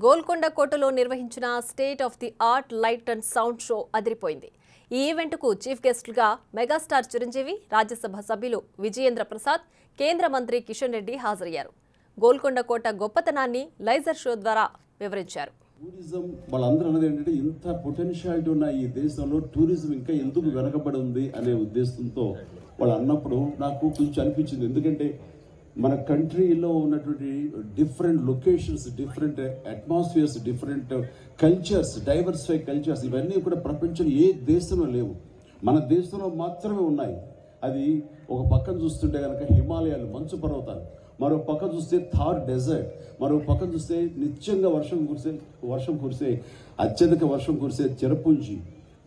గోల్కొండ కోటలో నిర్వహించిన state of the art light and sound show అదిరిపోయింది. ఈ ఈవెంట్కు చీఫ్ గెస్ట్లుగా మెగాస్టార్ చిరంజీవి, రాజ్యసభ సభ్యులు విజయేంద్ర ప్రసాద్, కేంద్ర మంత్రి కిషన్ రెడ్డి హాజరయ్యారు. గోల్కొండ కోట గొప్పతనాన్ని లైజర్ షో ద్వారా వివరించారు. టూరిజం వాళ్ళందరూ అన్నది ఏంటంటే ఇంత పొటెన్షియాలిటీ ఉన్న ఈ దేశంలో టూరిజం ఇంకా ఎందుకు వెనకబడి ఉంది అనే ఉద్దేశంతో వాళ్ళు అన్నప్పుడు నాకు కొంచెం అనిపించింది. ఎందుకంటే మన కంట్రీలో ఉన్నటువంటి different locations, different atmospheres, different cultures, diversify cultures ఇవన్నీ కూడా ప్రపంచంలో ఏ దేశంలో లేవు, మన దేశంలో మాత్రమే ఉన్నాయి. అది ఒక పక్కన చూస్తుంటే కనుక హిమాలయాలు, మంచు పర్వతాలు, మరో పక్కన చూస్తే థార్ డెజర్ట్, మరో పక్కన చూస్తే నిత్యంగా వర్షం కురిసే అత్యధిక వర్షం కురిసే చెరపుంజి,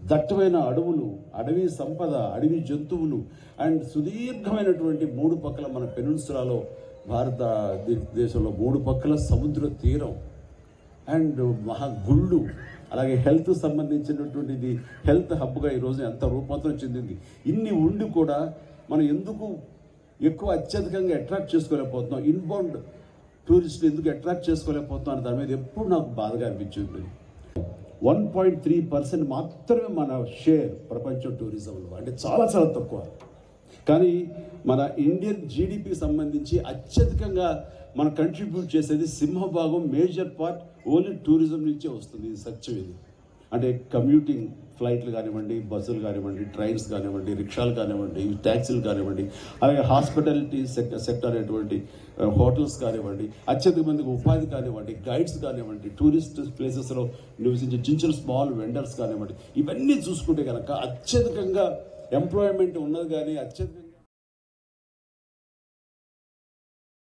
దట్టమైన అడవులు, అడవి సంపద, అడవి జంతువులు అండ్ సుదీర్ఘమైనటువంటి మూడు పక్కల మన పెనున్సులాలో భారతదేశంలో మూడు పక్కల సముద్ర తీరం అండ్ గుళ్ళు, అలాగే హెల్త్ సంబంధించినటువంటిది హెల్త్ హబ్గా ఈరోజు ఎంత రూపాంతరం చెందింది. ఇన్ని ఉండి కూడా మనం ఎందుకు ఎక్కువ అత్యధికంగా అట్రాక్ట్ చేసుకోలేకపోతున్నాం, ఇన్బౌండ్ టూరిస్టులు ఎందుకు అట్రాక్ట్ చేసుకోలేకపోతున్నాం అనే దాని మీద ఎప్పుడు నాకు బాధగా అనిపించింది. 1.3% మాత్రమే మన షేర్ ప్రపంచం టూరిజంలో, అంటే చాలా చాలా తక్కువ. కానీ మన ఇండియన్ జీడిపికి సంబంధించి అత్యధికంగా మన కంట్రిబ్యూట్ చేసేది సింహభాగం, మేజర్ పార్ట్ ఓన్లీ టూరిజం నుంచే వస్తుంది. ఇది సత్యం. ఇది అంటే కమ్యూటింగ్ ఫ్లైట్లు కానివ్వండి, బస్సులు కానివ్వండి, ట్రైన్స్ కానివ్వండి, రిక్షాలు కానివ్వండి, ట్యాక్సీలు కానివ్వండి, అలాగే హాస్పిటాలిటీ సెక్టర్ అనేటువంటి హోటల్స్ కానివ్వండి, అత్యధిక మందికి ఉపాధి కానివ్వండి, గైడ్స్ కానివ్వండి, టూరిస్ట్ ప్లేసెస్లో నివసించే చిన్న స్మాల్ వెండర్స్ కానివ్వండి, ఇవన్నీ చూసుకుంటే కనుక అత్యధికంగా ఎంప్లాయ్మెంట్ ఉన్నది. కానీ అత్యధికంగా